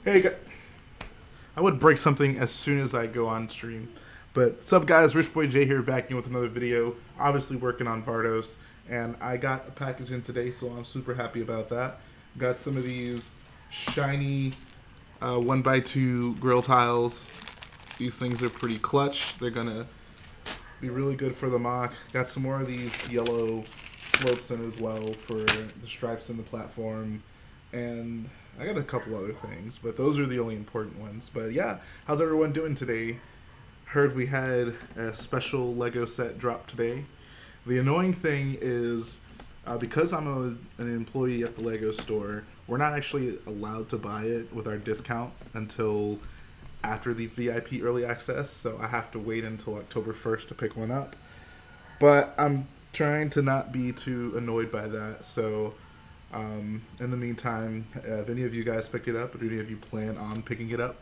Hey, I would break something as soon as I go on stream. But what's up, guys? Rich Boy J here, back in with another video. Obviously working on Vardos, and I got a package in today, so I'm super happy about that. Got some of these shiny 1x2 grill tiles. These things are pretty clutch. They're gonna be really good for the MOC. Got some more of these yellow slopes in as well for the stripes in the platform. And I got a couple other things, but those are the only important ones. But yeah, how's everyone doing today? Heard we had a special Lego set drop today. The annoying thing is, because I'm an employee at the Lego store, we're not actually allowed to buy it with our discount until after the VIP early access, so I have to wait until October 1st to pick one up. But I'm trying to not be too annoyed by that, so in the meantime, have any of you guys picked it up, or do any of you plan on picking it up?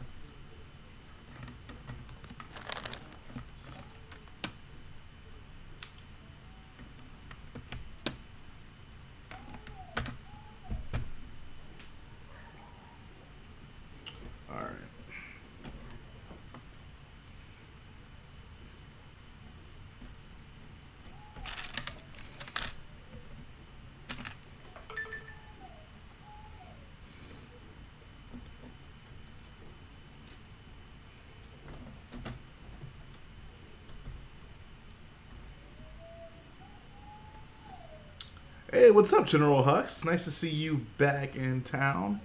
Alright. Hey, what's up, General Hux? Nice to see you back in town.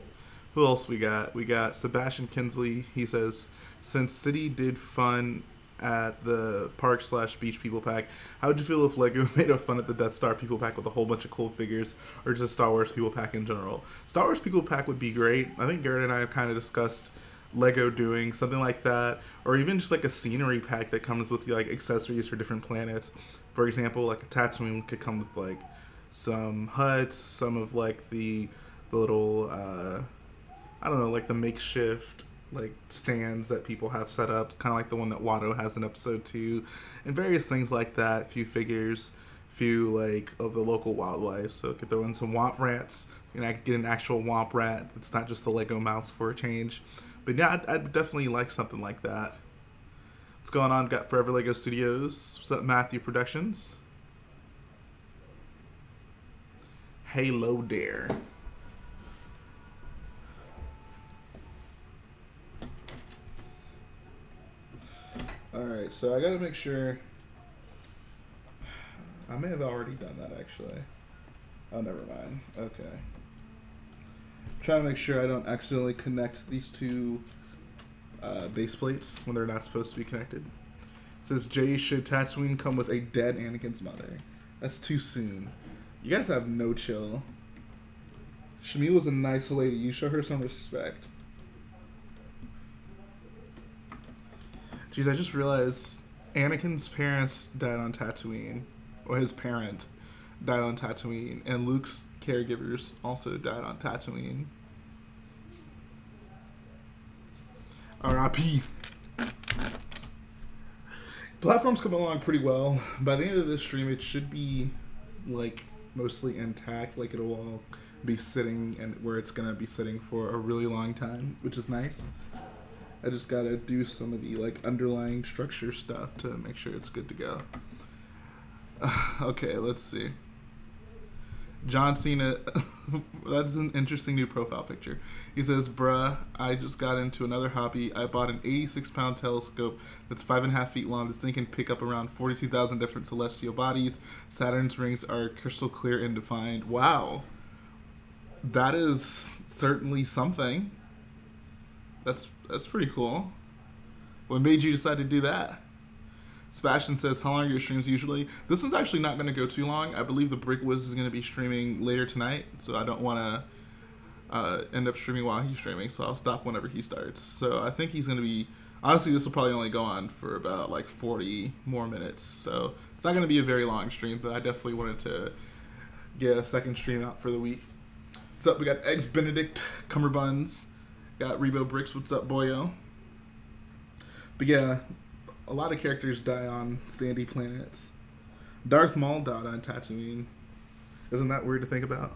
Who else we got? We got Sebastian Kinsley. He says, since City did fun at the park/beach people pack, how would you feel if Lego made a fun at the Death Star people pack with a whole bunch of cool figures, or just a Star Wars people pack in general? Star Wars people pack would be great. I think Garrett and I have kind of discussed Lego doing something like that, or even just like a scenery pack that comes with like accessories for different planets. For example, like a Tatooine could come with like some huts, some of like the little I don't know, like the makeshift like stands that people have set up, kind of like the one that Watto has in episode 2, and various things like that. A few figures, few like of the local wildlife. So could throw in some Womp Rats, and I could get an actual Womp Rat. It's not just a Lego mouse for a change. But yeah, I'd definitely like something like that. What's going on? Got Forever Lego Studios. What's up, Matthew Productions? Hello there. Alright, so I gotta make sure. I may have already done that actually. Oh, never mind. Okay. Trying to make sure I don't accidentally connect these two base plates when they're not supposed to be connected. It says, Jay, should Tatooine come with a dead Anakin's mother? That's too soon. You guys have no chill. Shmi was a nice lady. You show her some respect. Jeez, I just realized Anakin's parents died on Tatooine. Or his parent died on Tatooine. And Luke's caregivers also died on Tatooine. R.I.P. Platform's coming along pretty well. By the end of this stream, it should be like mostly intact. Like it'll all be sitting and where it's gonna be sitting for a really long time, which is nice. I just gotta do some of the like underlying structure stuff to make sure it's good to go. Okay, let's see. John Cena, that's an interesting new profile picture. He says, bruh, I just got into another hobby. I bought an 86-pound telescope that's 5.5 feet long. This thing can pick up around 42,000 different celestial bodies. Saturn's rings are crystal clear and defined. Wow. That is certainly something. That's pretty cool. What made you decide to do that? Sebastian says, how long are your streams usually? This one's actually not going to go too long. I believe the Brickwiz is going to be streaming later tonight, so I don't want to end up streaming while he's streaming, so I'll stop whenever he starts. So I think he's going to be... Honestly, this will probably only go on for about like 40 more minutes, so it's not going to be a very long stream, but I definitely wanted to get a second stream out for the week. What's up? We got Eggs Benedict, Cumberbuns. Got BBBricks. What's up, boyo? But yeah, a lot of characters die on sandy planets. Darth Maul died on Tatooine. Isn't that weird to think about?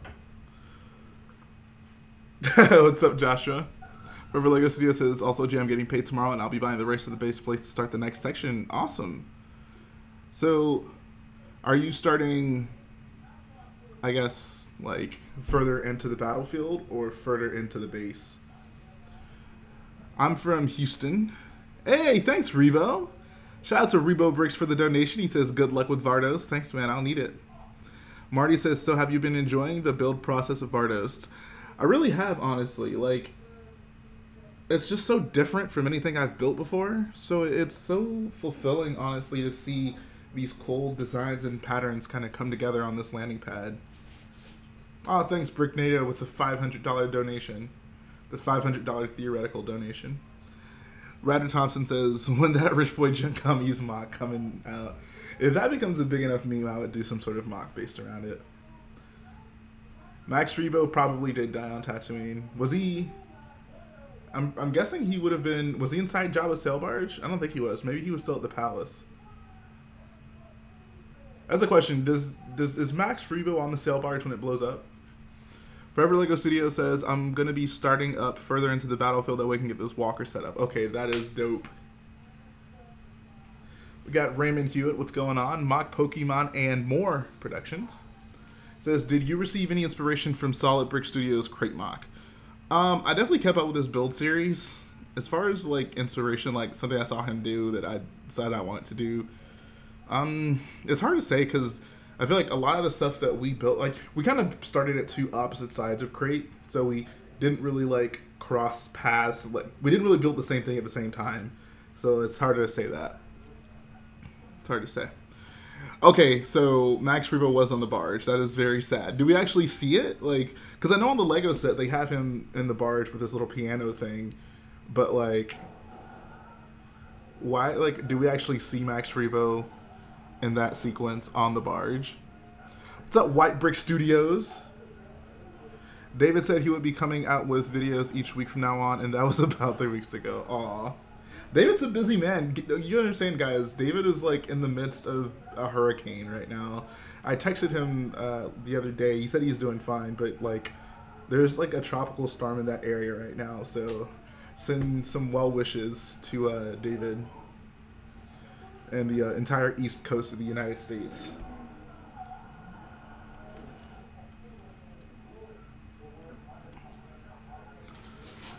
What's up, Joshua? Forever Lego Studio says, also, Jay, I'm getting paid tomorrow, and I'll be buying the rest of the base plates to start the next section. Awesome. So, are you starting, I guess, like, further into the battlefield or further into the base? I'm from Houston. Hey, thanks, Rebo. Shout out to BBBricks for the donation. He says, good luck with Vardos. Thanks, man. I'll need it. Marty says, so have you been enjoying the build process of Vardos? I really have, honestly. Like, it's just so different from anything I've built before. So it's so fulfilling, honestly, to see these cool designs and patterns kind of come together on this landing pad. Oh, thanks, Bricknato, with the $500 donation. The $500 theoretical donation. Ryder Thompson says, when that Rich Boy Junkummies mock coming out. If that becomes a big enough meme, I would do some sort of mock based around it. Max Rebo probably did die on Tatooine. Was he... I'm guessing he would have been... Was he inside Jabba's sail barge? I don't think he was. Maybe he was still at the palace. That's a question. Is Max Rebo on the sail barge when it blows up? Forever Lego Studio says, I'm going to be starting up further into the battlefield that way we can get this walker set up. Okay, that is dope. We got Raymond Hewitt, what's going on? Mock Pokemon and more productions. Says, did you receive any inspiration from Solid Brick Studios' Crate Mock? I definitely kept up with his build series. As far as like inspiration, like something I saw him do that I decided I wanted to do. It's hard to say because I feel like a lot of the stuff that we built, like we kind of started at two opposite sides of Crate, so we didn't really like cross paths. Like we didn't really build the same thing at the same time, so it's harder to say that. It's hard to say. Okay, so Max Rebo was on the barge. That is very sad. Do we actually see it? Like, because I know on the Lego set they have him in the barge with this little piano thing, but like, why? Like, do we actually see Max Rebo in that sequence on the barge? What's up, White Brick Studios? David said he would be coming out with videos each week from now on, and that was about 3 weeks ago. Aw. David's a busy man. You understand, guys. David is like in the midst of a hurricane right now. I texted him the other day. He said he's doing fine, but like there's like a tropical storm in that area right now. So send some well wishes to David and the entire east coast of the United States.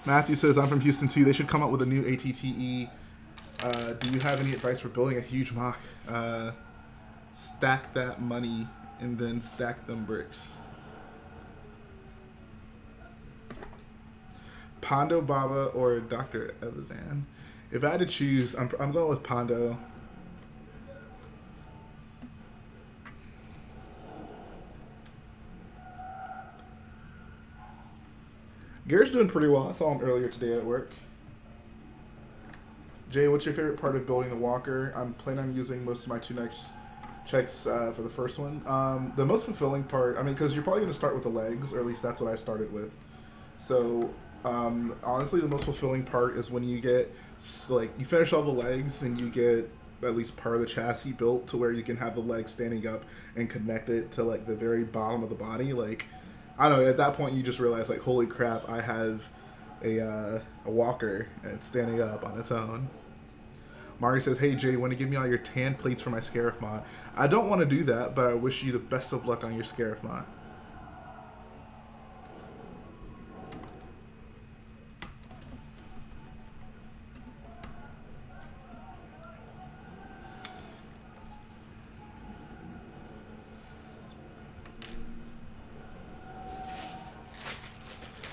Matthew says, I'm from Houston too. They should come up with a new ATTE. Do you have any advice for building a huge mock? Stack that money and then stack them bricks. Pondo Baba or Dr. Evazan? If I had to choose, I'm going with Pondo. Garrett's doing pretty well. I saw him earlier today at work. Jay, what's your favorite part of building the walker? I'm planning on using most of my 2 next checks for the first one. The most fulfilling part, I mean, because you're probably going to start with the legs, or at least that's what I started with. So, honestly, the most fulfilling part is when you get, like, you finish all the legs and you get at least part of the chassis built to where you can have the legs standing up and connect it to, like, the very bottom of the body. Like, I don't know, at that point you just realize, like, holy crap, I have a walker and it's standing up on its own. Mari says, hey Jay, want to give me all your tan plates for my Scarif mod? I don't want to do that, but I wish you the best of luck on your Scarif mod.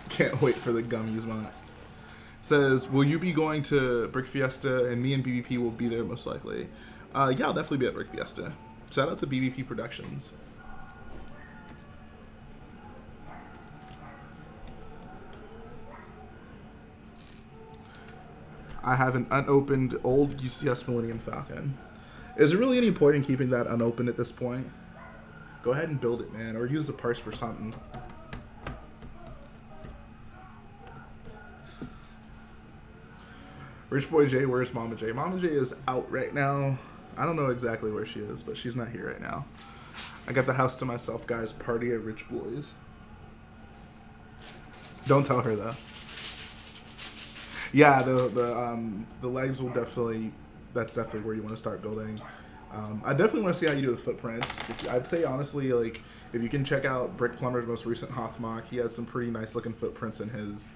Can't wait for the gummies mod. Says, will you be going to Brick Fiesta? And me and BBP will be there most likely. Yeah, I'll definitely be at Brick Fiesta. Shout out to BBP Productions. I have an unopened old UCS Millennium Falcon. Is there really any point in keeping that unopened at this point? Go ahead and build it, man, or use the parts for something. Rich Boy J, where's Mama J? Mama J is out right now. I don't know exactly where she is, but she's not here right now. I got the house to myself, guys. Party at Rich Boy's. Don't tell her, though. Yeah, the legs will definitely. That's definitely where you want to start building. I definitely want to see how you do the footprints. I'd say honestly, like if you can check out Brick Plumber's most recent Hoth mock, he has some pretty nice looking footprints in his.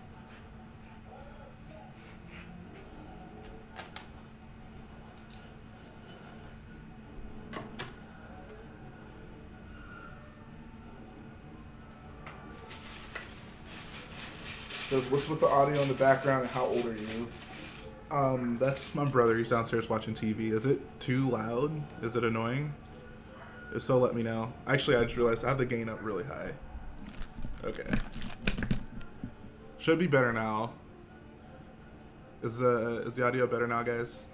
So what's with the audio in the background and how old are you? That's my brother. He's downstairs watching TV. Is it too loud? Is it annoying? If so, let me know. Actually, I just realized I have the gain up really high. Okay. Should be better now. Is the audio better now, guys?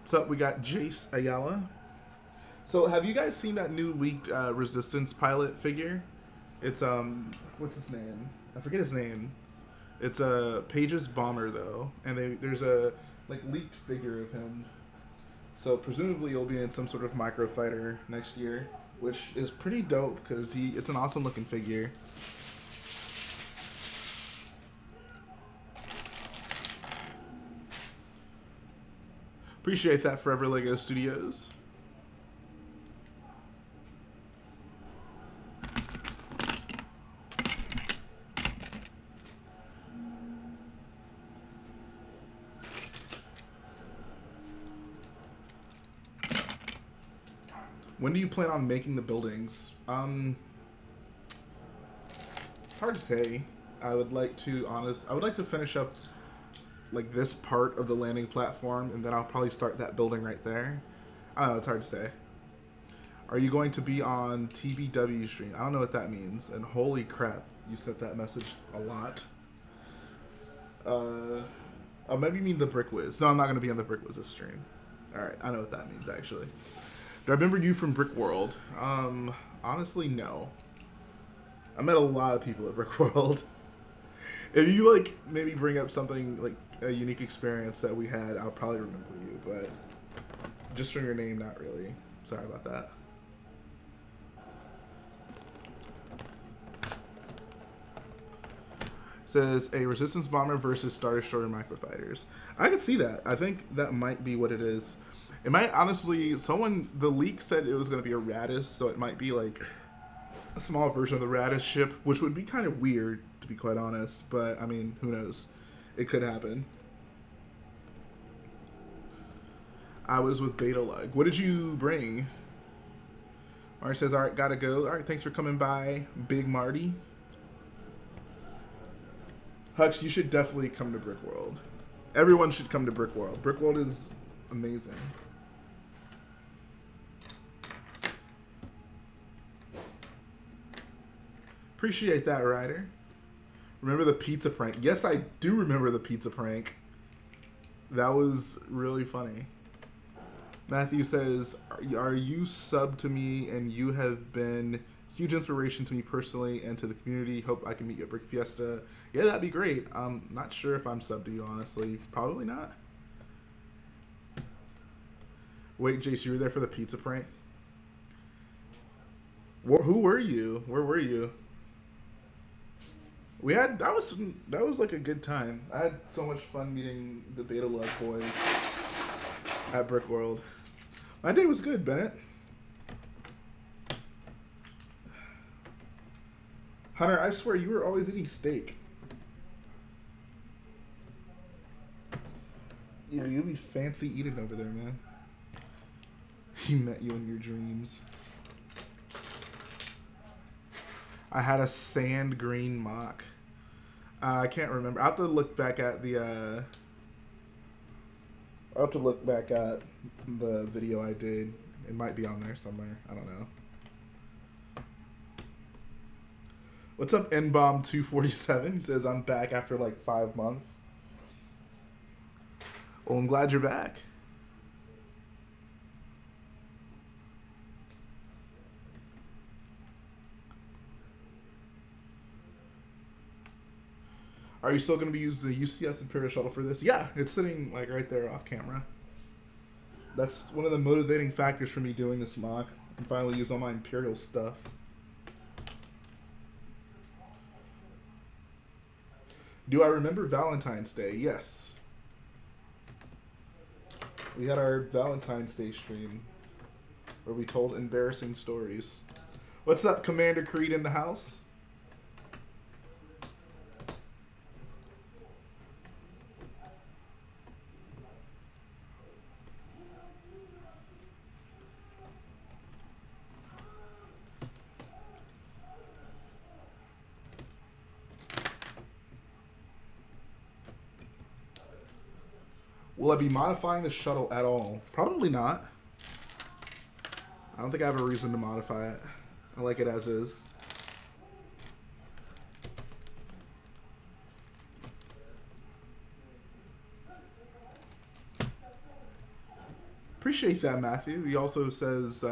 What's up? We got Jace Ayala. So, have you guys seen that new leaked Resistance pilot figure? It's what's his name? I forget his name. It's Page's bomber though, and there's a like leaked figure of him. So presumably he'll be in some sort of microfighter next year, which is pretty dope because it's an awesome looking figure. Appreciate that, Forever Lego Studios. When do you plan on making the buildings? It's hard to say. I would like to finish up like this part of the landing platform, and then I'll probably start that building right there. I don't know, it's hard to say. Are you going to be on TBW stream? I don't know what that means. And holy crap, you sent that message a lot. Oh, maybe you mean the Brick Wiz. No, I'm not going to be on the Brick Wiz stream. Alright, I know what that means actually. Do I remember you from Brick World? Honestly, no. I met a lot of people at Brick World. If you like maybe bring up something like a unique experience that we had, I'll probably remember you, but just from your name, not really. Sorry about that. Says a Resistance bomber versus Star Destroyer microfighters. I could see that. I think that might be what it is. It might honestly. The leak said it was going to be a Radis, so it might be like a small version of the Radis ship, which would be kind of weird, to be quite honest. But I mean, who knows? It could happen. I was with Beta Lug. What did you bring? Marty says, all right, gotta go. All right, thanks for coming by, Big Marty. Hutch, you should definitely come to Brick World. Everyone should come to Brick World. Brick World is amazing. Appreciate that, Ryder. Remember the pizza prank? Yes, I do remember the pizza prank. That was really funny. Matthew says, are you subbed to me, and you have been huge inspiration to me personally and to the community. Hope I can meet you at Brick Fiesta. Yeah, that'd be great. I'm not sure if I'm subbed to you, honestly. Probably not. Wait, Jace, you were there for the pizza prank? Who were you? Where were you? We had that was like a good time. I had so much fun meeting the Beta Love boys at Brick World. My day was good, Bennett. Hunter, I swear you were always eating steak. Yeah, you'll be fancy eating over there, man. He met you in your dreams. I had a sand green mock. I can't remember. I have to look back at the I'll have to look back at the video I did. It might be on there somewhere. I don't know. What's up, NBomb247? He says, I'm back after like 5 months. Well, I'm glad you're back. Are you still going to be using the UCS Imperial Shuttle for this? Yeah, it's sitting like right there off camera. That's one of the motivating factors for me doing this mock. I can finally use all my Imperial stuff. Do I remember Valentine's Day? Yes. We had our Valentine's Day stream where we told embarrassing stories. What's up, Commander Creed in the house? Will I be modifying the shuttle at all? Probably not. I don't think I have a reason to modify it. I like it as is. Appreciate that, Matthew. He also says,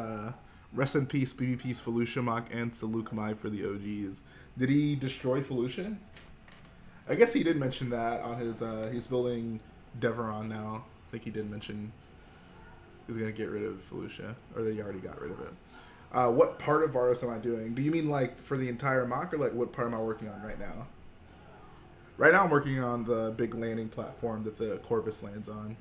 rest in peace, BBP's Felucia MOC and Seleucami for the OGs. Did he destroy Felucia? I guess he did mention that on his, he's building Deveron now. I think he did mention he's going to get rid of Felucia, or they already got rid of it. What part of Vardos am I doing? Do you mean like for the entire MOC, or like what part am I working on right now? Right now I'm working on the big landing platform that the Corvus lands on.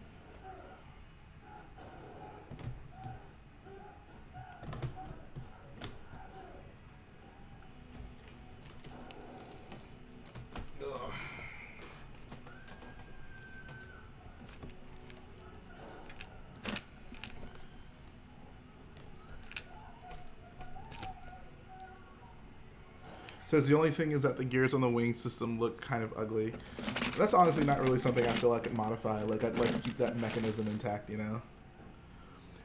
Says the only thing is that the gears on the wing system look kind of ugly. That's honestly not really something I feel like I could modify. Like, I'd like to keep that mechanism intact, you know?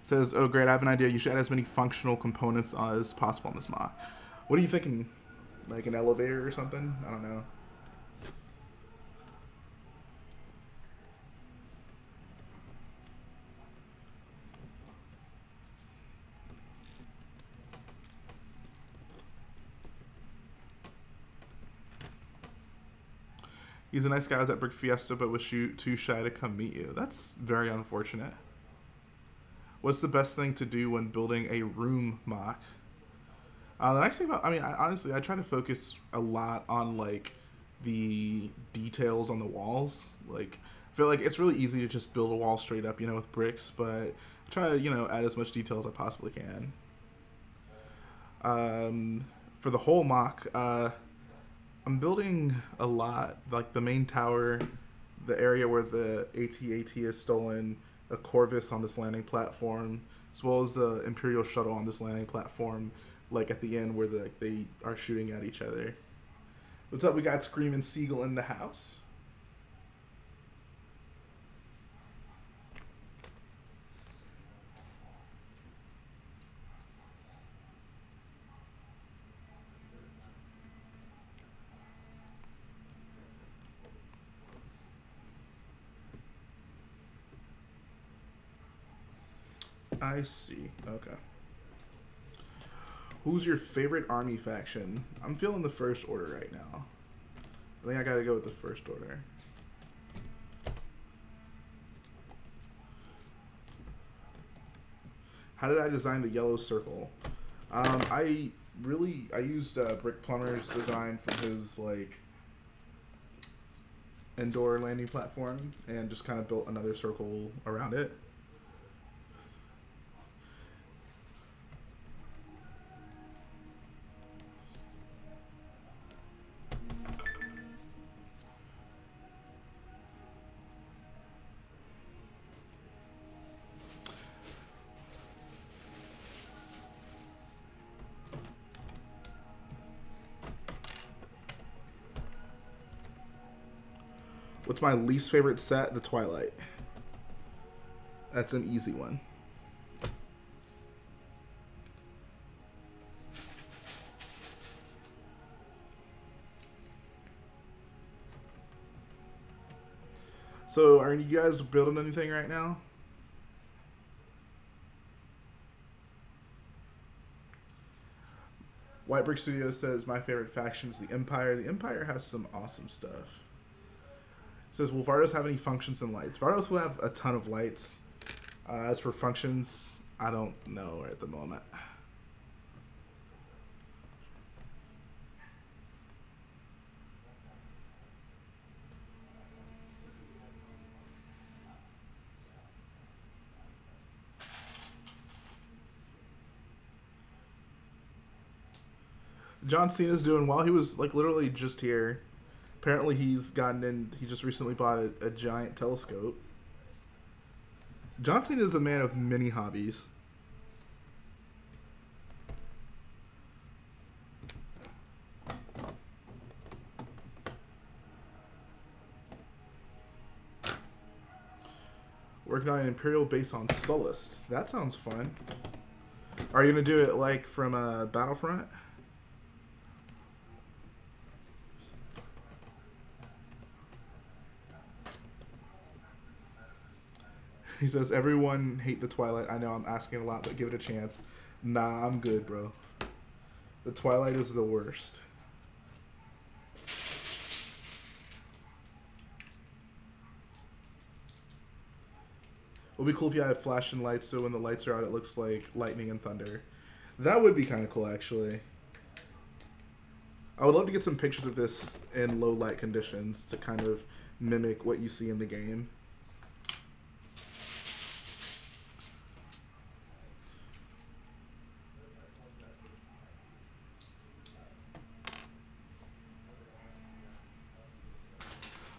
Says, oh great, I have an idea. You should add as many functional components as possible in this mod. What are you thinking? Like an elevator or something? I don't know. He's a nice guy. I was at Brick Fiesta, but was too shy to come meet you. That's very unfortunate. What's the best thing to do when building a room MOC? The nice thing about, I mean, honestly, I try to focus a lot on, like, the details on the walls. Like, I feel like it's really easy to just build a wall straight up, you know, with bricks, but I try to, you know, add as much detail as I possibly can. For the whole MOC, I'm building a lot, like the main tower, the area where the AT-AT is stolen, a Corvus on this landing platform, as well as the Imperial shuttle on this landing platform, like at the end where they are shooting at each other. What's up? We got Screaming Seagull in the house. I see. Okay. Who's your favorite army faction? I'm feeling the First Order right now. I think I gotta go with the First Order. How did I design the yellow circle? I used Brick Plumber's design from his like indoor landing platform and just kind of built another circle around it. What's my least favorite set? The Twilight. That's an easy one. So, are you guys building anything right now? White Brick Studio says my favorite faction is the Empire. The Empire has some awesome stuff. Says, will Vardos have any functions and lights? Vardos will have a ton of lights. As for functions, I don't know at the moment. John Cena's doing well. He was like literally just here. Apparently he's gotten in. He just recently bought a giant telescope. John Cena is a man of many hobbies. Working on an Imperial base on Sullust. That sounds fun. Are you gonna do it like from Battlefront? He says, everyone hate the Twilight. I know I'm asking a lot, but give it a chance. Nah, I'm good, bro. The Twilight is the worst. It would be cool if you had flashing lights, so when the lights are out, it looks like lightning and thunder. That would be kind of cool, actually. I would love to get some pictures of this in low light conditions to kind of mimic what you see in the game.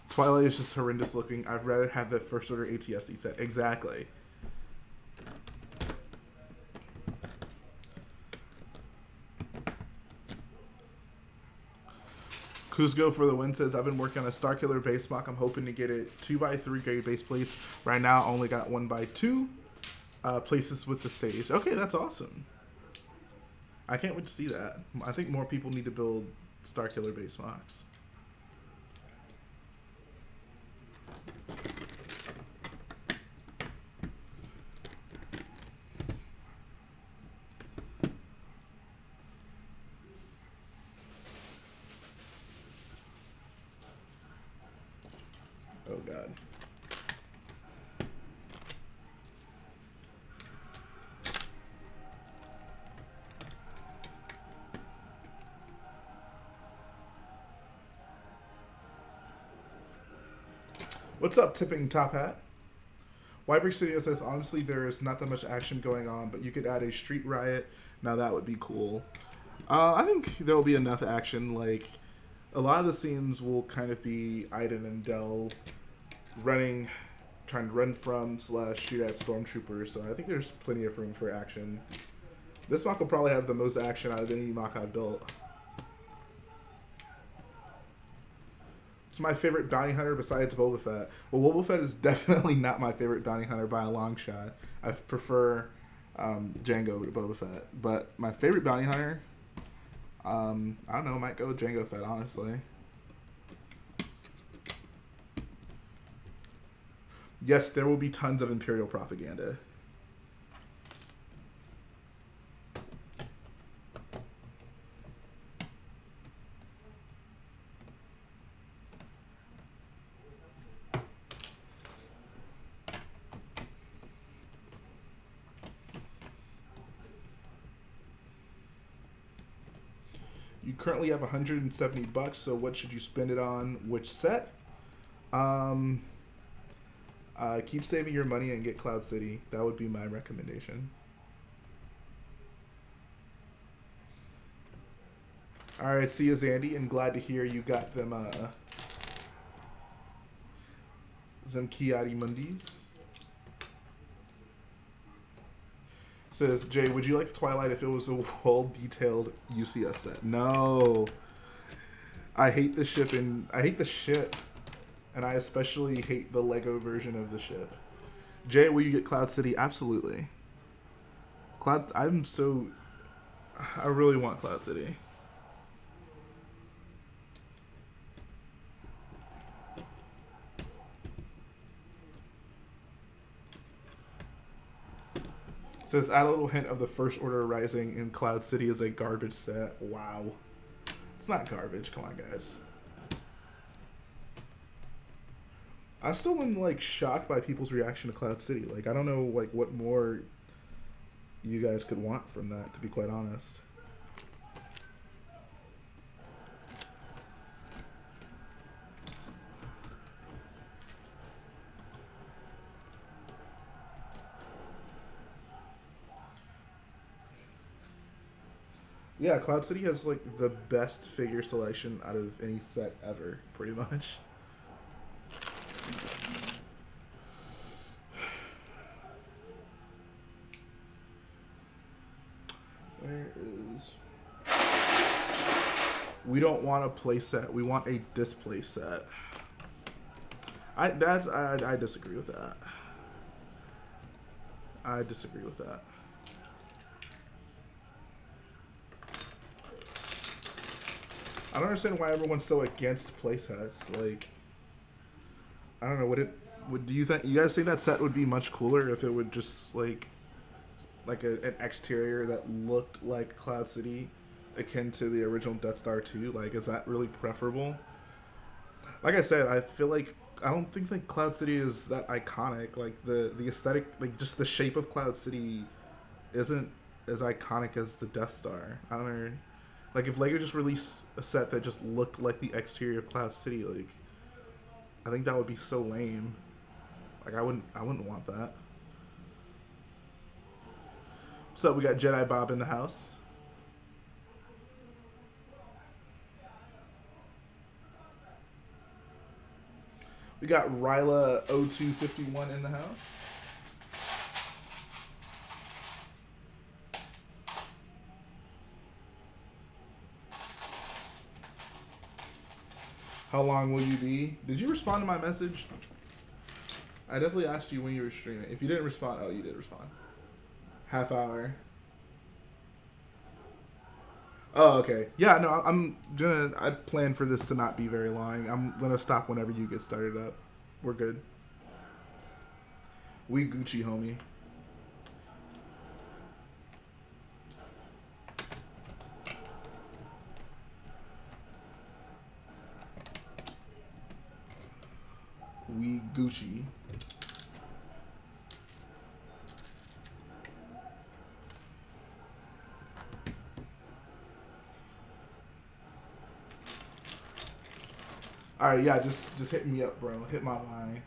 Twilight is just horrendous looking. I'd rather have the First Order ATSD set. Exactly. Kuzgo for the win says, I've been working on a Starkiller base MOC. I'm hoping to get it 2x3 grade base plates. Right now, I only got 1x2 places with the stage. Okay, that's awesome. I can't wait to see that. I think more people need to build Starkiller base MOCs. Oh God. What's up, Tipping Top Hat? Whitebrick Studio says, honestly, there is not that much action going on, but you could add a street riot. Now that would be cool. I think there will be enough action. Like, a lot of the scenes will kind of be Iden and Dell trying to run from / shoot at stormtroopers. So I think there's plenty of room for action. This MOC will probably have the most action out of any MOC I've built. It's my favorite bounty hunter besides Boba Fett. Well, Boba Fett is definitely not my favorite bounty hunter by a long shot. I prefer Jango to Boba Fett. But my favorite bounty hunter, I don't know, might go with Jango Fett, honestly. Yes, there will be tons of Imperial propaganda. You currently have 170 bucks, so what should you spend it on? Which set? Keep saving your money and get Cloud City. That would be my recommendation. All right, see you, Zandy, and glad to hear you got them Kiadi Mundis. Says, Jay, would you like Twilight if it was a well-detailed UCS set? No. I hate the ship, and I hate the ship. And I especially hate the Lego version of the ship. Jay, will you get Cloud City? Absolutely. I really want Cloud City. It says, add a little hint of the First Order Rising in Cloud City as a garbage set. Wow. It's not garbage. Come on, guys. I still am, like, shocked by people's reaction to Cloud City. Like, I don't know, like, what more you guys could want from that, to be quite honest. Yeah, Cloud City has like the best figure selection out of any set ever, pretty much. Where is... We don't want a play set. We want a display set. I disagree with that. I disagree with that. I don't understand why everyone's so against playsets. Like, I don't know. Do you guys think that set would be much cooler if it would just like an exterior that looked like Cloud City, akin to the original Death Star 2? Like, is that really preferable? Like I said, I feel like I don't think like Cloud City is that iconic. Like the aesthetic, like just the shape of Cloud City, isn't as iconic as the Death Star. I don't know. Like, if LEGO just released a set that just looked like the exterior of Cloud City, like, I think that would be so lame. Like, I wouldn't want that. What's up? We got Jedi Bob in the house. We got Ryla0251 in the house. How long will you be? Did you respond to my message? I definitely asked you when you were streaming. If you didn't respond, oh, you did respond. Half hour. Oh, okay. Yeah, no, I plan for this to not be very long. I'm gonna stop whenever you get started up. We're good. We Gucci, homie. We Gucci. All right, yeah, just hit me up, bro. Hit my line.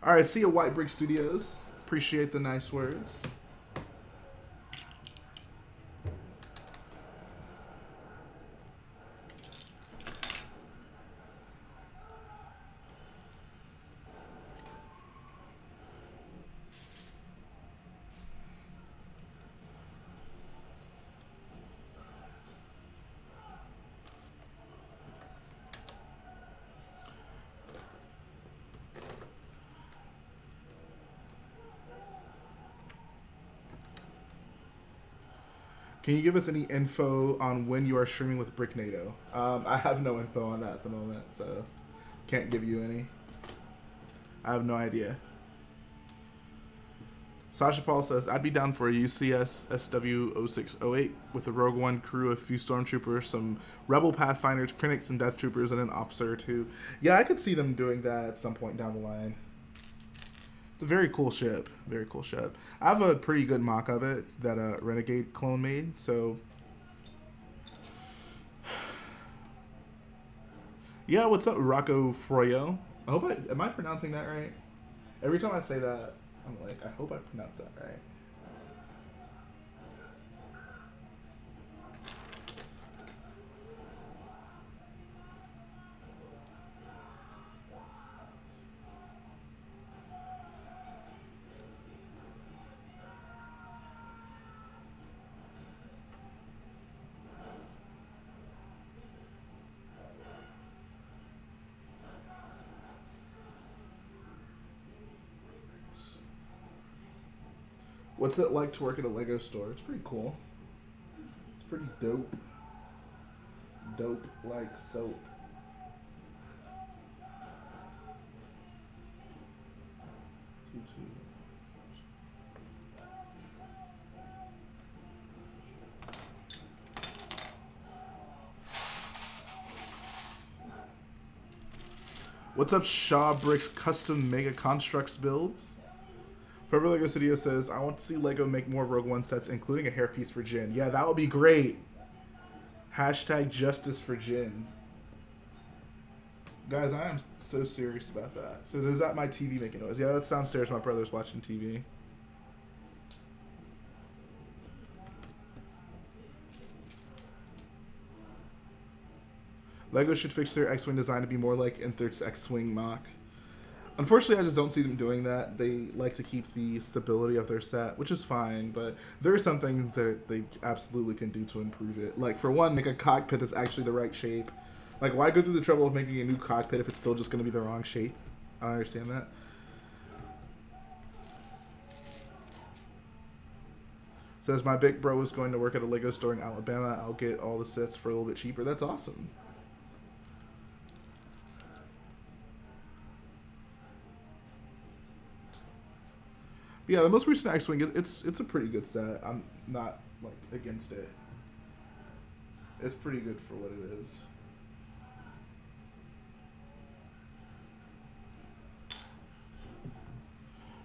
All right, see you, White Brick Studios. Appreciate the nice words. Can you give us any info on when you are streaming with Bricknado? I have no info on that at the moment, so can't give you any. I have no idea. Sasha Paul says, I'd be down for a UCS SW0608 with a Rogue One crew, a few Stormtroopers, some Rebel Pathfinders, Krennics, some Death Troopers, and an officer or two. Yeah, I could see them doing that at some point down the line. It's a very cool ship. Very cool ship. I have a pretty good mock of it that a Renegade clone made, so... Yeah, what's up, Rocco Froyo? I hope am I pronouncing that right? Every time I say that, I'm like, I hope I pronounced that right. What's it like to work at a LEGO store? It's pretty cool. It's pretty dope. Dope like soap. What's up, Shaw Bricks Custom Mega Constructs Builds? Forever Lego Studio says, I want to see Lego make more Rogue One sets, including a hairpiece for Jin. Yeah, that would be great. Hashtag justice for Jin. Guys, I am so serious about that. So is that my TV making noise? Yeah, that's downstairs. My brother's watching TV. Lego should fix their X-Wing design to be more like N-Thirt's X-Wing MOC. Unfortunately, I just don't see them doing that. They like to keep the stability of their set, which is fine, but there are some things that they absolutely can do to improve it. Like, for one, make a cockpit that's actually the right shape. Like, why go through the trouble of making a new cockpit if it's still just going to be the wrong shape? I don't understand that. Says, my big bro is going to work at a Lego store in Alabama. I'll get all the sets for a little bit cheaper. That's awesome. But yeah, the most recent X-Wing, it's a pretty good set. I'm not, like, against it. It's pretty good for what it is.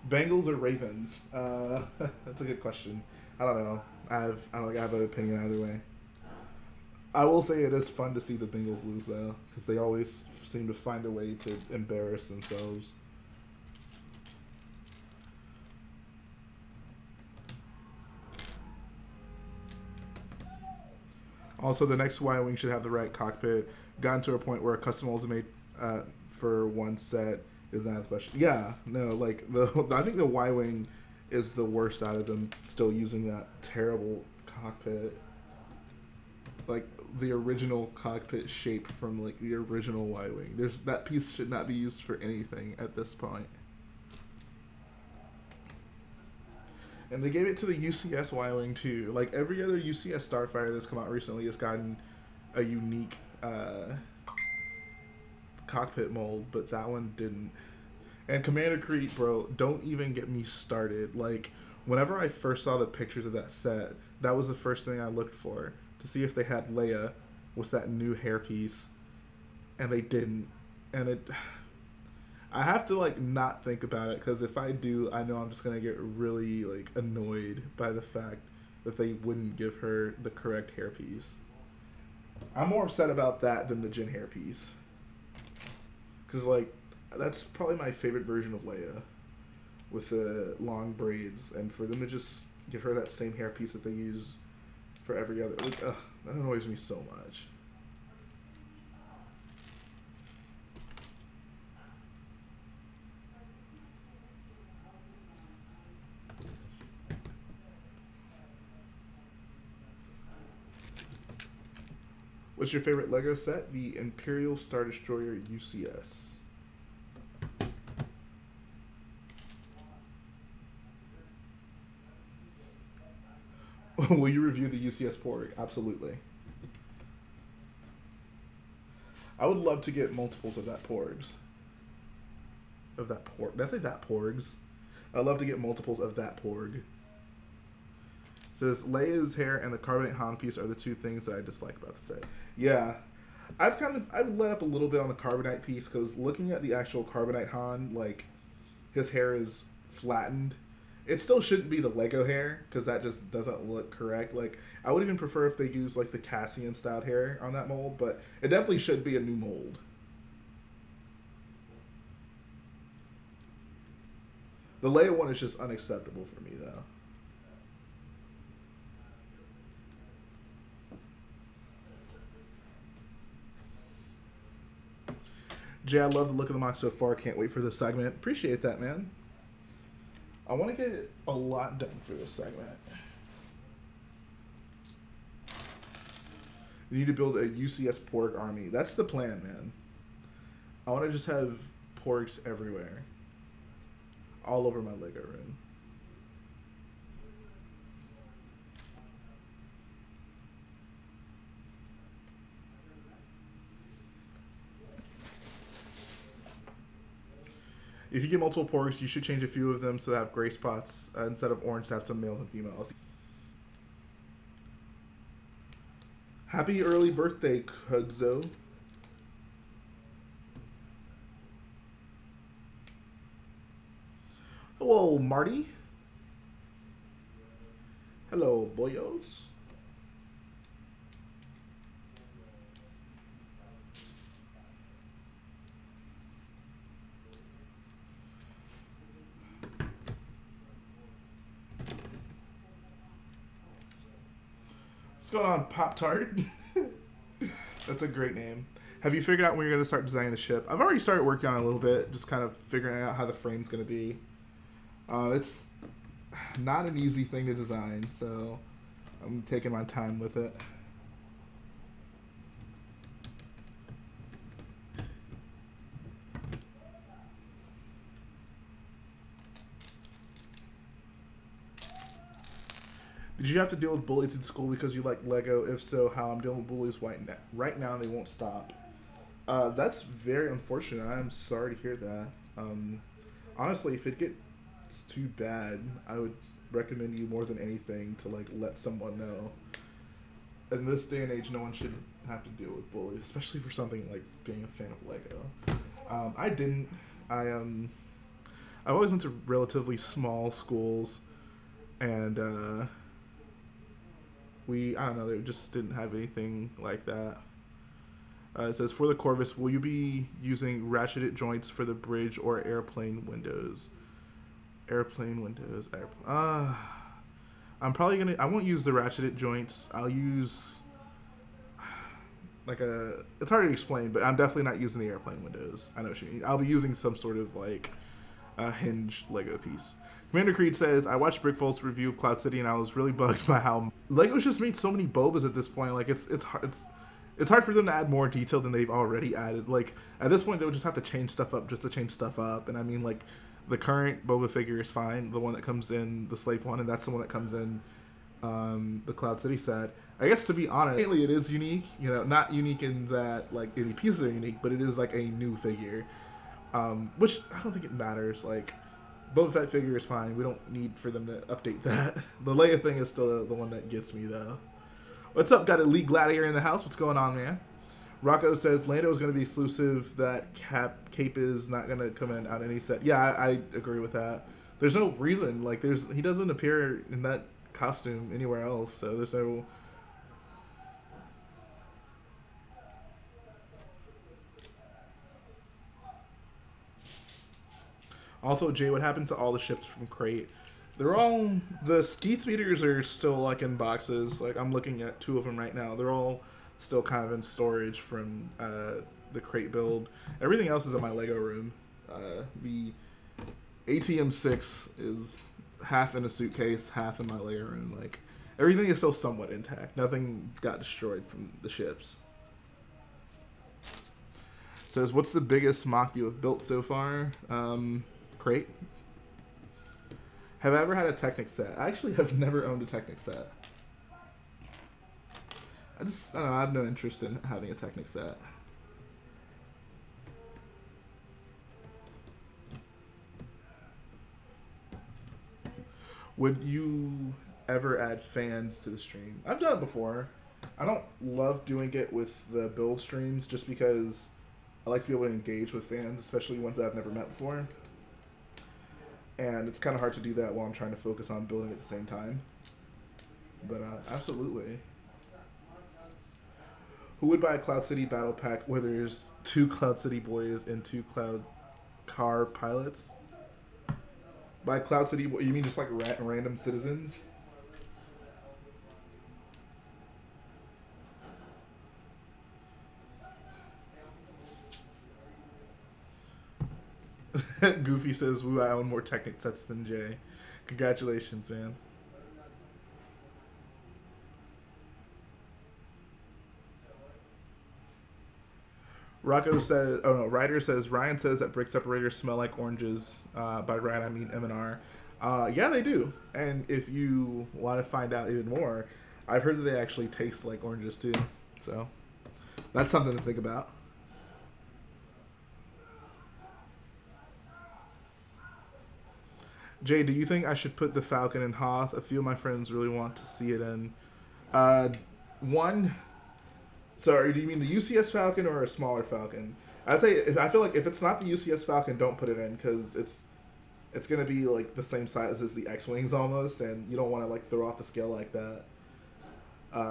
Bengals or Ravens? That's a good question. I don't know. I don't think I have an opinion either way. I will say it is fun to see the Bengals lose, though, because they always seem to find a way to embarrass themselves. Also, the next Y-Wing should have the right cockpit. Gotten to a point where a custom molds made for one set is not a question. Yeah, no, like, I think the Y-Wing is the worst out of them, still using that terrible cockpit. Like, the original cockpit shape from, like, the original Y-Wing. That piece should not be used for anything at this point. And they gave it to the UCS Y-Wing too. Like, every other UCS Starfighter that's come out recently has gotten a unique cockpit mold, but that one didn't. And Commander Creed, bro, don't even get me started. Like, whenever I first saw the pictures of that set, that was the first thing I looked for, to see if they had Leia with that new hairpiece, and they didn't. And I have to, like, not think about it, because if I do, I know I'm just going to get really, like, annoyed by the fact that they wouldn't give her the correct hairpiece. I'm more upset about that than the Jin hairpiece. Because, like, that's probably my favorite version of Leia, with the long braids, and for them to just give her that same hairpiece that they use for every other, like, ugh, that annoys me so much. What's your favorite Lego set? The Imperial Star Destroyer UCS. Will you review the UCS Porg? Absolutely. I would love to get multiples of that Porgs. Of that Porg. Did I say that Porgs? I'd love to get multiples of that Porg. It says, Leia's hair and the carbonate Han piece are the two things that I dislike about the set. Yeah. I've let up a little bit on the carbonite piece, because looking at the actual carbonite Han, like, his hair is flattened. It still shouldn't be the Lego hair, because that just doesn't look correct. Like, I would even prefer if they use, like, the Cassian styled hair on that mold, but it definitely should be a new mold. The Leia one is just unacceptable for me, though. Jay, I love the look of the MOC so far. Can't wait for this segment. Appreciate that, man. I want to get a lot done for this segment. You need to build a UCS Porg army. That's the plan, man. I want to just have Porgs everywhere. All over my Lego room. If you get multiple Porgs, you should change a few of them so they have gray spots instead of orange to have some males and females. Happy early birthday, Kugzo. Hello, Marty. Hello, boyos. What's going on, Pop-Tart? That's a great name. Have you figured out when you're going to start designing the ship? I've already started working on it a little bit, just kind of figuring out how the frame's going to be. It's not an easy thing to design, so I'm taking my time with it. Did you have to deal with bullies in school because you like Lego? If so, how? I'm dealing with bullies right now and they won't stop. That's very unfortunate. I'm sorry to hear that. Honestly, if it gets too bad, I would recommend you more than anything to like let someone know. In this day and age, no one should have to deal with bullies, especially for something like being a fan of Lego. I didn't. I've always went to relatively small schools, and I don't know, they just didn't have anything like that. It says, for the Corvus, will you be using ratcheted joints for the bridge or airplane windows? Airplane windows. I'm probably gonna. I won't use the ratcheted joints. I'll use like a. It's hard to explain, but I'm definitely not using the airplane windows. I know what you mean. I'll be using some sort of like a hinge Lego piece. Commander Creed says, I watched Brickfolt's review of Cloud City and I was really bugged by how Lego's just made so many bobas at this point. Like it's hard for them to add more detail than they've already added. Like at this point, they would just have to change stuff up just to change stuff up. And I mean, like the current Boba figure is fine, the one that comes in the Slave one, and that's the one that comes in the Cloud City set. I guess to be honest, it is unique. You know, not unique in that like any pieces are unique, but it is like a new figure, which I don't think it matters. Like Boba Fett figure is fine. We don't need for them to update that. The Leia thing is still the one that gets me though. What's up? Got Elite Gladiator in the house. What's going on, man? Rocco says Lando is going to be exclusive. That cape is not going to come in on any set. Yeah, I agree with that. There's no reason. Like he doesn't appear in that costume anywhere else. So there's no. Also, Jay, what happened to all the ships from Crate? They're all, the Skeet Speeders are still like in boxes. Like I'm looking at 2 of them right now. They're all still kind of in storage from the Crate build. Everything else is in my Lego room. The ATM-6 is half in a suitcase, half in my Lego room. Like everything is still somewhat intact. Nothing got destroyed from the ships. Says, what's the biggest MOC you have built so far? Crate. Have I ever had a Technic set? I actually have never owned a Technic set. I don't know, I have no interest in having a Technic set. Would you ever add fans to the stream? I've done it before. I don't love doing it with the build streams just because I like to be able to engage with fans, especially ones that I've never met before. And it's kind of hard to do that while I'm trying to focus on building at the same time. But absolutely. Who would buy a Cloud City battle pack where there's 2 Cloud City boys and 2 Cloud car pilots? By Cloud City, you mean just like random citizens? Goofy says, woo, I own more Technic sets than Jay. Congratulations, man. Rocco says, oh no, Ryder says, Ryan says that brick separators smell like oranges. By Ryan, I mean M&R. Yeah, they do. And if you want to find out even more, I've heard that they actually taste like oranges too. So that's something to think about. Jay, do you think I should put the Falcon in Hoth? A few of my friends really want to see it in. Sorry, do you mean the UCS Falcon or a smaller Falcon? I feel like if it's not the UCS Falcon, don't put it in because it's it's gonna be like the same size as the X-wings almost, and you don't want to like throw off the scale like that.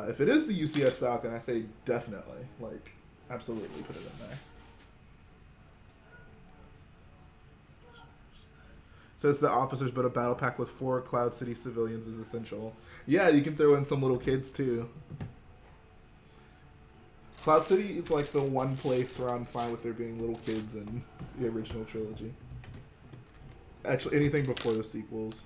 If it is the UCS Falcon, I say definitely, like, absolutely put it in there. Says the officers, but a battle pack with 4 Cloud City civilians is essential. Yeah, you can throw in some little kids too. Cloud City is like the one place where I'm fine with there being little kids in the original trilogy. Actually, anything before the sequels.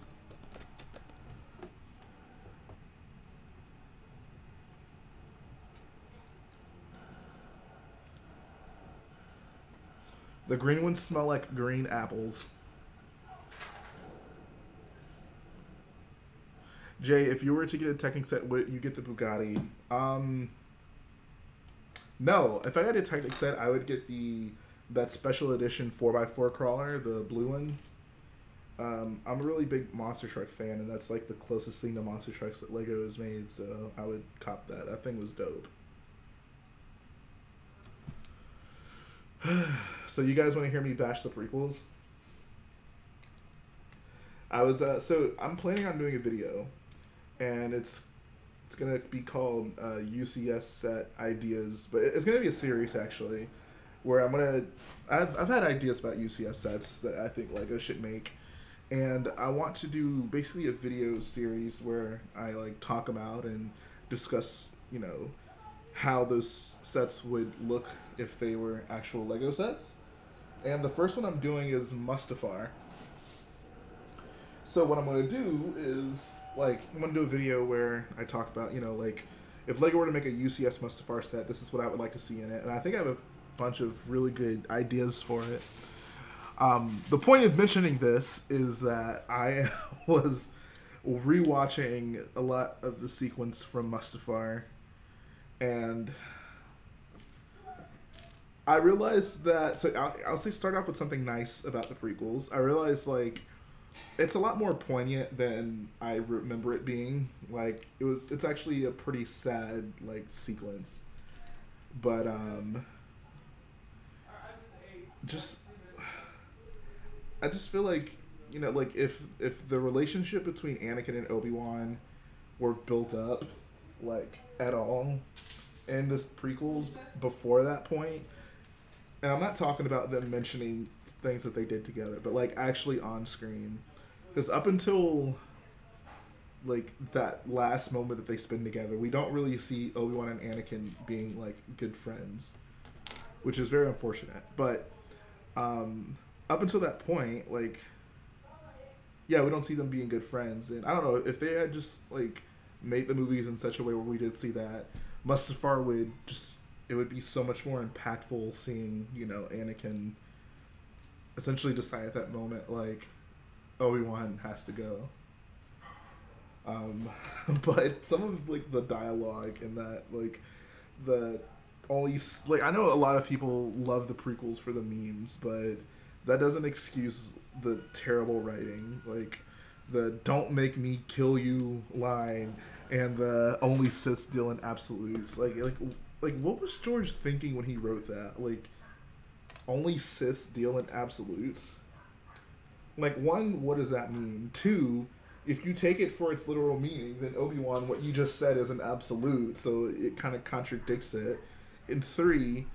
The green ones smell like green apples. Jay, if you were to get a Technic set, would you get the Bugatti? No. If I got a Technic set, I would get that special edition 4x4 crawler, the blue one. I'm a really big Monster Truck fan, and that's like the closest thing to Monster Trucks that Lego has made, so I would cop that. That thing was dope. So you guys want to hear me bash the prequels? I was so I'm planning on doing a video, and it's gonna be called UCS set ideas, but it's gonna be a series actually, where I've had ideas about UCS sets that I think Lego should make, and I want to do basically a video series where I like talk about and discuss, you know, how those sets would look if they were actual Lego sets. And the first one I'm doing is Mustafar. So what I'm going to do is, like, I'm going to do a video where I talk about, you know, like, if Lego were to make a UCS Mustafar set, this is what I would like to see in it. And I think I have a bunch of really good ideas for it. The point of mentioning this is that I was rewatching a lot of the sequence from Mustafar, and I realized that, so I'll say start off with something nice about the prequels. I realized, like, it's a lot more poignant than I remember it being. Like, it's actually a pretty sad, like, sequence. But, I just feel like, you know, like, if the relationship between Anakin and Obi-Wan were built up, like, at all in the prequels before that point, and I'm not talking about them mentioning things that they did together, but, like, actually on screen. Because up until, like, that last moment that they spend together, we don't really see Obi-Wan and Anakin being, like, good friends, which is very unfortunate. But up until that point, like, yeah, we don't see them being good friends. And I don't know, if they had just, like, made the movies in such a way where we did see that, Mustafar would just, it would be so much more impactful seeing, you know, Anakin essentially decide at that moment, like, Obi-Wan has to go. But some of, like, the dialogue in that, like, I know a lot of people love the prequels for the memes, but that doesn't excuse the terrible writing, like the "don't make me kill you" line, and the "only Sith deal in absolutes." Like what was George thinking when he wrote that? Like, only Sith deal in absolutes. Like, one, what does that mean? Two, if you take it for its literal meaning, then Obi-Wan, what you just said is an absolute, so it kind of contradicts it. And three,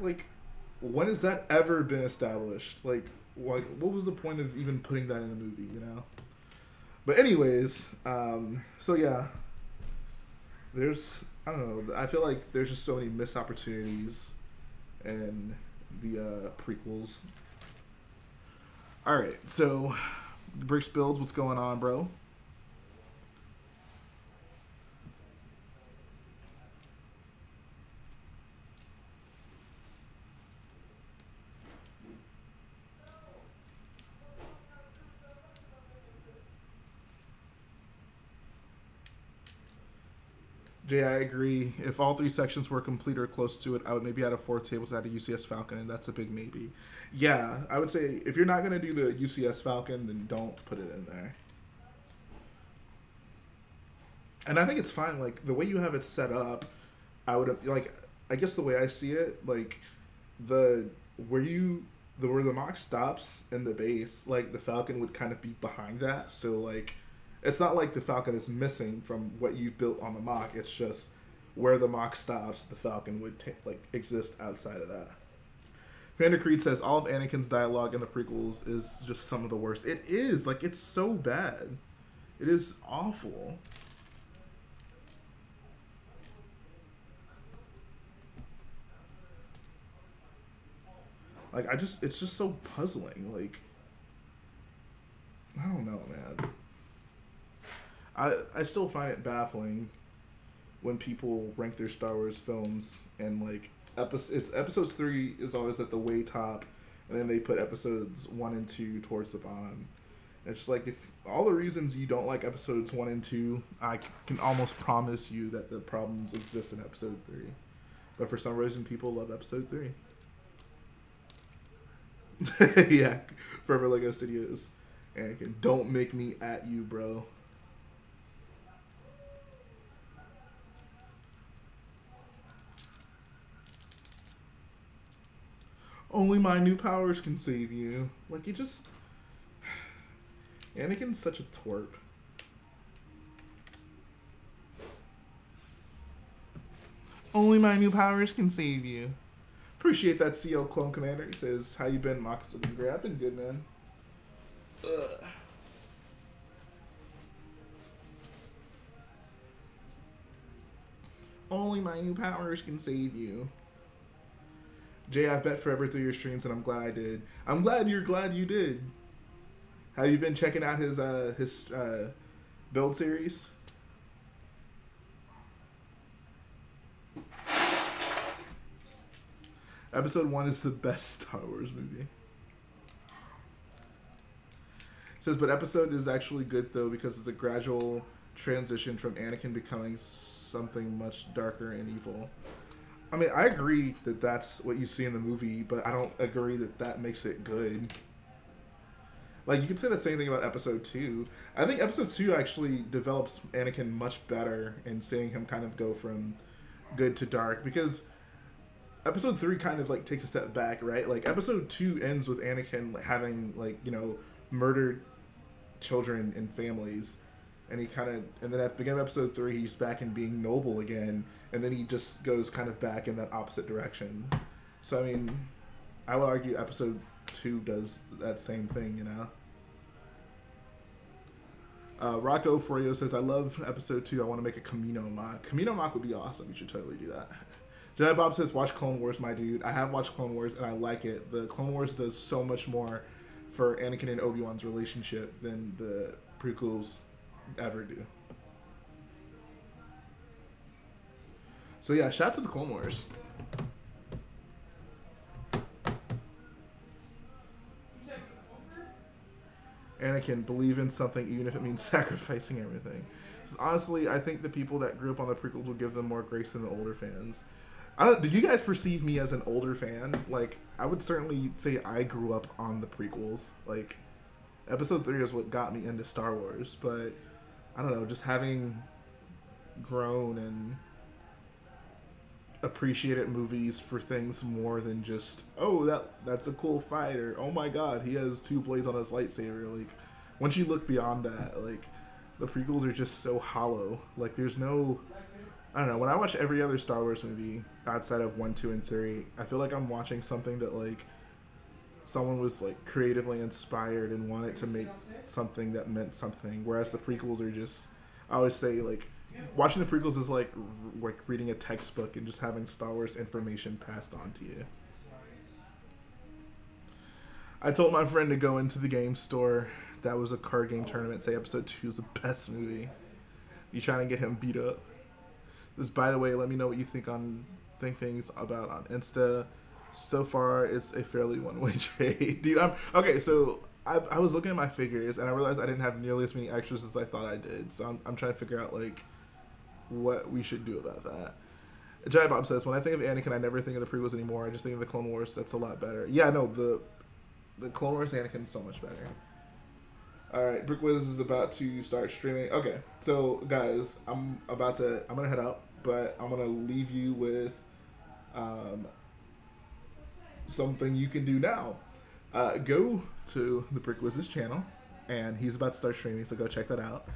like, when has that ever been established? Like, what was the point of even putting that in the movie, you know? But anyways, so yeah, there's, I don't know, I feel like there's just so many missed opportunities in the prequels. Alright, so, Bricks Builds, what's going on, bro? Jay, I agree. If all 3 sections were complete or close to it, I would maybe add a 4th table to add a UCS Falcon, and that's a big maybe. Yeah, I would say if you're not going to do the UCS Falcon, then don't put it in there. And I think it's fine. Like, the way you have it set up, I would, like, I guess the way I see it, like, where you where the MOC stops in the base, like the Falcon would kind of be behind that. So like, it's not like the Falcon is missing from what you've built on the MOC. It's just where the MOC stops, the Falcon would like exist outside of that. Commander Creed says all of Anakin's dialogue in the prequels is just some of the worst. It is, like, it's so bad. It is awful. Like, it's just so puzzling. Like, I don't know, man. I still find it baffling when people rank their Star Wars films and, like, episodes 3 is always at the way top, and then they put episodes 1 and 2 towards the bottom. It's just like, if all the reasons you don't like episodes 1 and 2, I can almost promise you that the problems exist in episode 3. But for some reason, people love episode 3. Yeah, Forever Lego Studios. Anakin, don't make me at you, bro. Only my new powers can save you. Like, you just... Anakin's such a twerp. Only my new powers can save you. Appreciate that, CL Clone Commander. He says, how you been, Mox? I've been great. I've been good, man. Ugh. Only my new powers can save you. Jay, I've bet forever through your streams, and I'm glad I did. I'm glad you're glad you did. Have you been checking out his build series? Episode 1 is the best Star Wars movie. It says, but episode is actually good, though, because it's a gradual transition from Anakin becoming something much darker and evil. I mean, I agree that that's what you see in the movie, but I don't agree that that makes it good. Like, you could say the same thing about episode 2. I think episode 2 actually develops Anakin much better in seeing him kind of go from good to dark, because episode 3 kind of, like, takes a step back, right? Like, episode 2 ends with Anakin having, like, you know, murdered children and families. And he kind of, and then at the beginning of episode 3, he's back in being noble again, and then he just goes kind of back in that opposite direction. So, I mean, I would argue episode 2 does that same thing, you know? Rocco Froyo says, I love episode 2. I want to make a Camino MOC. Camino MOC would be awesome. You should totally do that. Jedi Bob says, watch Clone Wars, my dude. I have watched Clone Wars, and I like it. The Clone Wars does so much more for Anakin and Obi-Wan's relationship than the prequels ever do. So yeah, shout out to the Clone Wars. Anakin, believe in something even if it means sacrificing everything. Honestly, I think the people that grew up on the prequels will give them more grace than the older fans. Do you guys perceive me as an older fan? Like, I would certainly say I grew up on the prequels. Like, episode 3 is what got me into Star Wars, but I don't know, just having grown and appreciated movies for things more than just, oh, that's a cool fight, or oh my god, he has 2 blades on his lightsaber. Like, once you look beyond that, like, the prequels are just so hollow. Like, there's no, I don't know, when I watch every other Star Wars movie outside of 1, 2, and 3, I feel like I'm watching something that, like, someone was, like, creatively inspired and wanted to make something that meant something, whereas the prequels are just, I always say, like, watching the prequels is like reading a textbook and just having Star Wars information passed on to you. I told my friend to go into the game store. That was a card game tournament. Say episode 2 is the best movie. You trying to get him beat up? This, by the way, let me know what you think things about on Insta. So far, it's a fairly one-way trade, dude. Okay. So I was looking at my figures and I realized I didn't have nearly as many extras as I thought I did. So I'm trying to figure out, like, what we should do about that. Jedi Bob says, when I think of Anakin, I never think of the prequels anymore. I just think of the Clone Wars. That's a lot better. Yeah, no, the Clone Wars Anakin is so much better. Alright, Brickwiz is about to start streaming. Okay, so guys, I'm gonna head out, but I'm gonna leave you with something you can do now. go to the Brick Wiz's channel, and he's about to start streaming, so go check that out.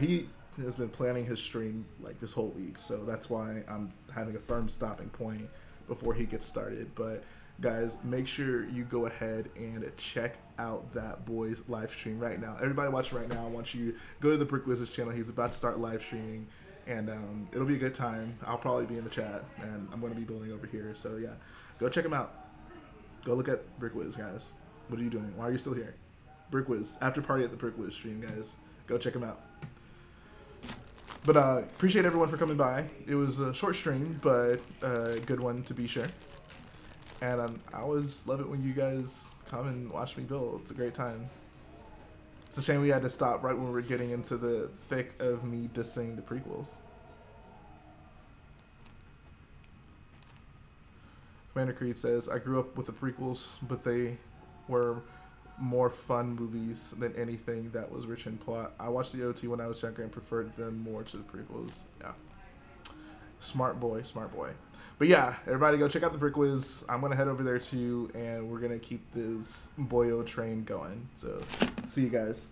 He has been planning his stream like this whole week, so that's why I'm having a firm stopping point before he gets started. But guys, make sure you go ahead and check out that boy's live stream right now. Everybody watching right now, I want you to go to the Brick Wiz's channel. He's about to start live streaming, and it'll be a good time. I'll probably be in the chat, and I'm going to be building over here. So yeah, go check him out. Go look at Brick Wiz, guys. What are you doing? Why are you still here? Brick Wiz. After party at the Brick Wiz stream, guys. Go check him out. But appreciate everyone for coming by. It was a short stream, but a good one to be sure. And I always love it when you guys come and watch me build. It's a great time. It's a shame we had to stop right when we were getting into the thick of me dissing the prequels. Commander Creed says, I grew up with the prequels, but they were more fun movies than anything that was rich in plot. I watched the OT when I was younger and preferred them more to the prequels. Yeah. Smart boy, smart boy. But yeah, everybody go check out the Brick Wiz. I'm going to head over there too, and we're going to keep this boyo train going. So, see you guys.